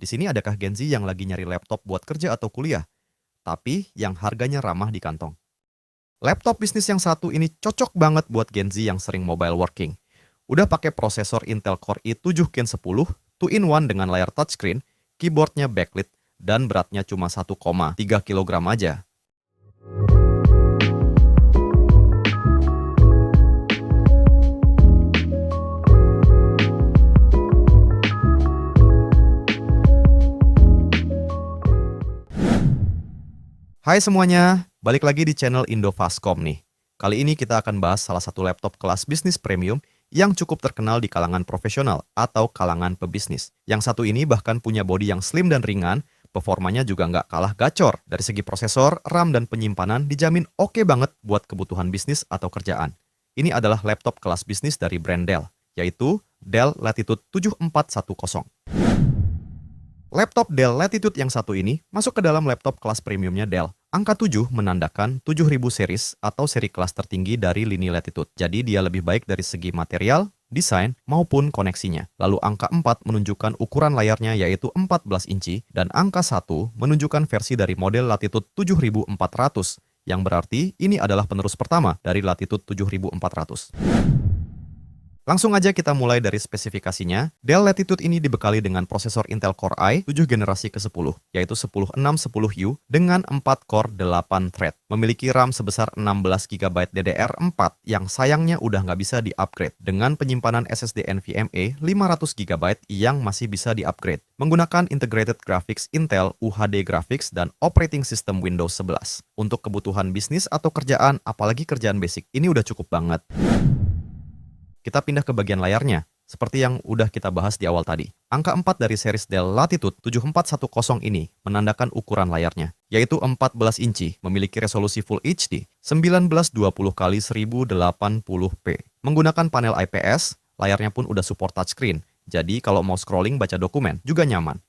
Di sini adakah Gen Z yang lagi nyari laptop buat kerja atau kuliah, tapi yang harganya ramah di kantong? Laptop bisnis yang satu ini cocok banget buat Gen Z yang sering mobile working. Udah pakai prosesor Intel Core i7 Gen 10, 2-in-1 dengan layar touchscreen, keyboardnya backlit, dan beratnya cuma 1,3 kg aja. Hai semuanya, balik lagi di channel Indofastcom nih. Kali ini kita akan bahas salah satu laptop kelas bisnis premium yang cukup terkenal di kalangan profesional atau kalangan pebisnis. Yang satu ini bahkan punya bodi yang slim dan ringan, performanya juga nggak kalah gacor. Dari segi prosesor, RAM, dan penyimpanan dijamin oke banget buat kebutuhan bisnis atau kerjaan. Ini adalah laptop kelas bisnis dari brand Dell, yaitu Dell Latitude 7410. Laptop Dell Latitude yang satu ini masuk ke dalam laptop kelas premiumnya Dell. Angka 7 menandakan 7000 series atau seri kelas tertinggi dari lini Latitude. Jadi dia lebih baik dari segi material, desain, maupun koneksinya. Lalu angka 4 menunjukkan ukuran layarnya yaitu 14 inci dan angka 1 menunjukkan versi dari model Latitude 7400 yang berarti ini adalah penerus pertama dari Latitude 7400. Langsung aja kita mulai dari spesifikasinya. Dell Latitude ini dibekali dengan prosesor Intel Core i7 generasi ke-10, yaitu 10610U dengan 4 core 8 thread. Memiliki RAM sebesar 16 GB DDR4 yang sayangnya udah nggak bisa di-upgrade, dengan penyimpanan SSD NVMe 500 GB yang masih bisa di-upgrade. Menggunakan Integrated Graphics Intel UHD Graphics dan Operating System Windows 11. Untuk kebutuhan bisnis atau kerjaan, apalagi kerjaan basic, ini udah cukup banget. Kita pindah ke bagian layarnya, seperti yang udah kita bahas di awal tadi. Angka 4 dari series Dell Latitude 7410 ini menandakan ukuran layarnya, yaitu 14 inci, memiliki resolusi Full HD 1920x1080p. Menggunakan panel IPS, layarnya pun udah support touchscreen, jadi kalau mau scrolling baca dokumen juga nyaman.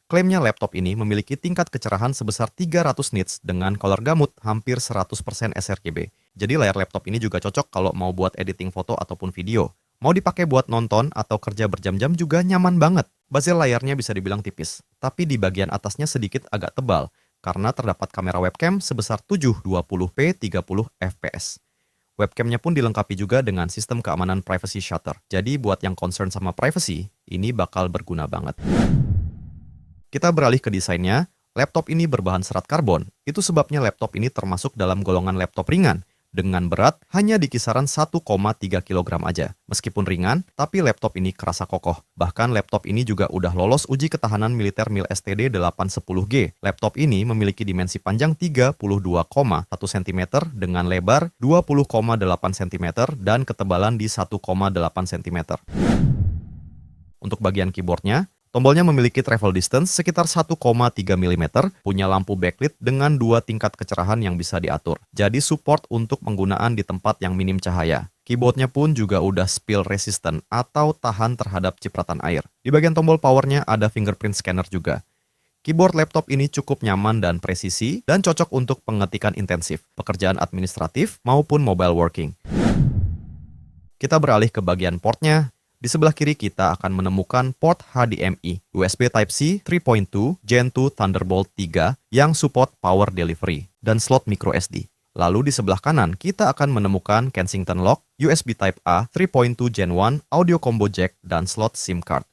Klaimnya laptop ini memiliki tingkat kecerahan sebesar 300 nits dengan color gamut hampir 100% sRGB. Jadi layar laptop ini juga cocok kalau mau buat editing foto ataupun video. Mau dipakai buat nonton atau kerja berjam-jam juga nyaman banget. Bezel layarnya bisa dibilang tipis, tapi di bagian atasnya sedikit agak tebal karena terdapat kamera webcam sebesar 720p 30 fps. Webcamnya pun dilengkapi juga dengan sistem keamanan privacy shutter. Jadi buat yang concern sama privacy, ini bakal berguna banget. Kita beralih ke desainnya. Laptop ini berbahan serat karbon. Itu sebabnya laptop ini termasuk dalam golongan laptop ringan, dengan berat hanya di kisaran 1,3 kg aja. Meskipun ringan, tapi laptop ini kerasa kokoh. Bahkan laptop ini juga udah lolos uji ketahanan militer MIL STD 810G. Laptop ini memiliki dimensi panjang 32,1 cm dengan lebar 20,8 cm dan ketebalan di 1,8 cm. Untuk bagian keyboardnya, tombolnya memiliki travel distance sekitar 1,3 mm, punya lampu backlit dengan 2 tingkat kecerahan yang bisa diatur. Jadi support untuk penggunaan di tempat yang minim cahaya. Keyboardnya pun juga udah spill resistant atau tahan terhadap cipratan air. Di bagian tombol powernya ada fingerprint scanner juga. Keyboard laptop ini cukup nyaman dan presisi dan cocok untuk pengetikan intensif, pekerjaan administratif maupun mobile working. Kita beralih ke bagian portnya. Di sebelah kiri kita akan menemukan port HDMI, USB Type-C 3.2, Gen 2 Thunderbolt 3 yang support power delivery, dan slot microSD. Lalu di sebelah kanan kita akan menemukan Kensington Lock, USB Type-A 3.2 Gen 1, audio combo jack, dan slot SIM card.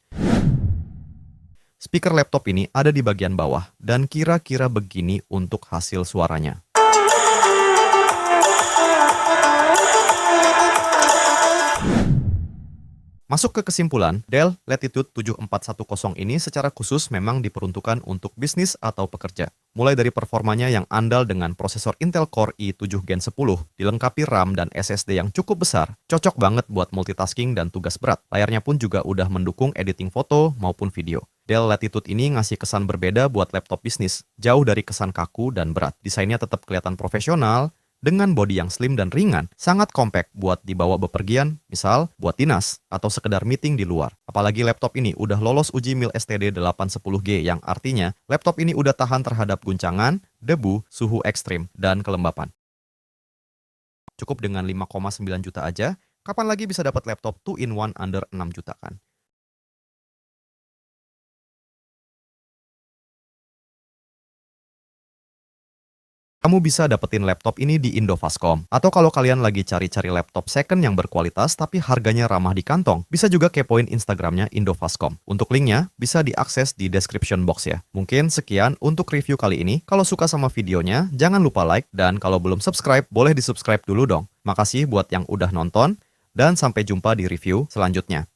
Speaker laptop ini ada di bagian bawah, dan kira-kira begini untuk hasil suaranya. Masuk ke kesimpulan, Dell Latitude 7410 ini secara khusus memang diperuntukkan untuk bisnis atau pekerja. Mulai dari performanya yang andal dengan prosesor Intel Core i7 Gen 10, dilengkapi RAM dan SSD yang cukup besar, cocok banget buat multitasking dan tugas berat. Layarnya pun juga udah mendukung editing foto maupun video. Dell Latitude ini ngasih kesan berbeda buat laptop bisnis, jauh dari kesan kaku dan berat. Desainnya tetap kelihatan profesional, dengan bodi yang slim dan ringan, sangat compact buat dibawa bepergian, misal buat dinas atau sekedar meeting di luar. Apalagi laptop ini udah lolos uji MIL STD 810G yang artinya laptop ini udah tahan terhadap guncangan, debu, suhu ekstrim, dan kelembapan. Cukup dengan 5,9 juta aja, kapan lagi bisa dapat laptop 2-in-1 under 6 juta kan? Kamu bisa dapetin laptop ini di Indofascom. Atau kalau kalian lagi cari-cari laptop second yang berkualitas tapi harganya ramah di kantong, bisa juga kepoin Instagramnya Indofascom. Untuk linknya, bisa diakses di description box ya. Mungkin sekian untuk review kali ini. Kalau suka sama videonya, jangan lupa like. Dan kalau belum subscribe, boleh di-subscribe dulu dong. Makasih buat yang udah nonton. Dan sampai jumpa di review selanjutnya.